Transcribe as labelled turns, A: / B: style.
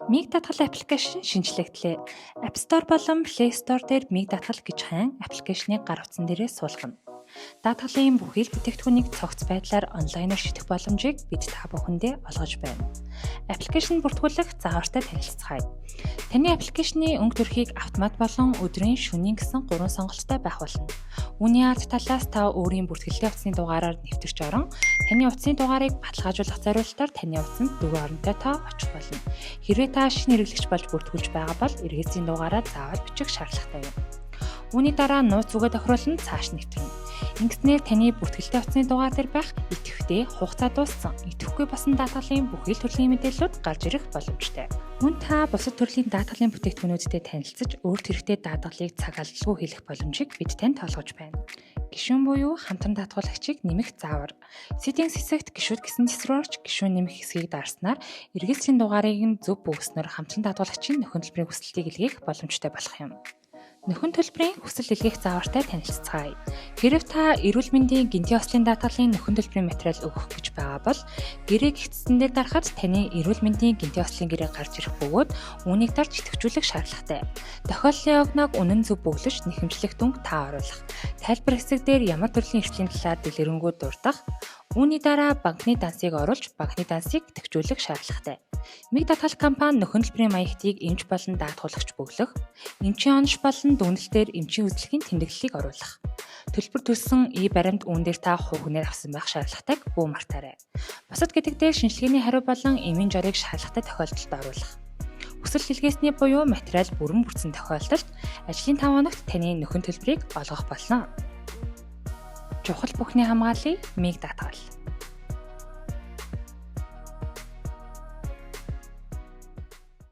A: Mig даатгал аппликейшн шинжлэхтлээ. App Store болон Play Store дээр Mig даатгал гэж хайн аппликейшнийг гар утсан дээрээ суулгана. Даатгалын бүхий л бүтээгдэхүүнийг цогц байдлаар онлайнаар шийдэх боломжийг бид та бүхэндээ олгож байна. Аппликейшн бүртгүүлэх заавартай танилцгаая. Таны аппликейшны өнгө төрхийг автомат болон өдрийн шөнийн гэсэн 3 сонголттой байх болно. Үүний ард талаас та өөрийн бүртгэлтэй утасны дугаараар нэвтэрч орон таны утасны дугаарыг баталгаажуулах зорилтоор таны утсанд дөрвөн оронтой тоо очих болно. Хэрвээ та шинэ хэрэглэгч болж бүртгүүлж байгаа бол эргээцийн дугаараа заавал бичих шаардлагатай юм. Үүний дараа нууц үгээ тохируулан цааш нэвтрэнэ. Ингэснээр таны бүртгэлтэй утасны дугаар дээр байх идэвхтэй хугацаа дууссан, идэвхгүй басан даатгалын бүхий л төрлийн мэдээллүүд гарч ирэх боломжтой. Мөн та бусад төрлийн даатгалын бүтээгдэхүүнүүдтэй танилцаж, өөрт хэрэгтэй даатгалыг цаг алдалгүй хийх боломжийг бид танд олгож байна. Гишүүн буюу хамтран даатгуулагчийг нэмэх заавар. Settings хэсэгт гишүүд гэсэн тесрүү орж гишүүн нэмэх хэсгийг дарснаар эргэлзээний дугаарыг нь зөв бөөснөр хамтран даатгуулагчийн нөхөн төлбөрийн хүсэлтийг илгээх боломжтой болох юм. Нөхөн төлбөрийн хүсэл илгээх заавартай танилцгаая. Хэрв та эрүүл мэндийн гинти ослын даатгалын нөхөн төлбөрийн материал өгөх гэж байгаа бол гэрээ гэгцсэн дээр дарахад таны эрүүл мэндийн гинти ослын гэрээ гарч ирэх бөгөөд үүнийг дарж идэвхжүүлэх шаардлагатай. Тохиоллын огноог үнэн зөв бөглөж нэхэмжлэх дүнг та оруулах. Тайлбар хэсэг дээр ямар төрлийн эрхтлийн талаар дэлгэрэнгүй дурдах. Үүний дараа банкны дансыг оруулж банкны дансыг идэвхжүүлэх шаардлагатай. Mig даатгал компани нөхөн төлбөрийн маягтыг эмч болон даатгуулагч бөглөх, эмчийн онш болон дүгнэлтээр эмчийн үзлэгийн тэмдэглэлийг оруулах. Төлбөр төлсөн баримт үүн дээр та хувгнээр авсан байх шаардлагатайг бүү мартаарай. Бусад гэдэг дээр шинжилгээний хариу болон эмийн жорыг шаардлагатай тохиолдолд оруулах. Хүсэл илгээсний буюу материал бүрэн бүрдсэн тохиолдолд ажлын 5 хоногт таны нөхөн төлбөрийг олгох болно. Чухал бүхний хамгааллыг Mig даатгал.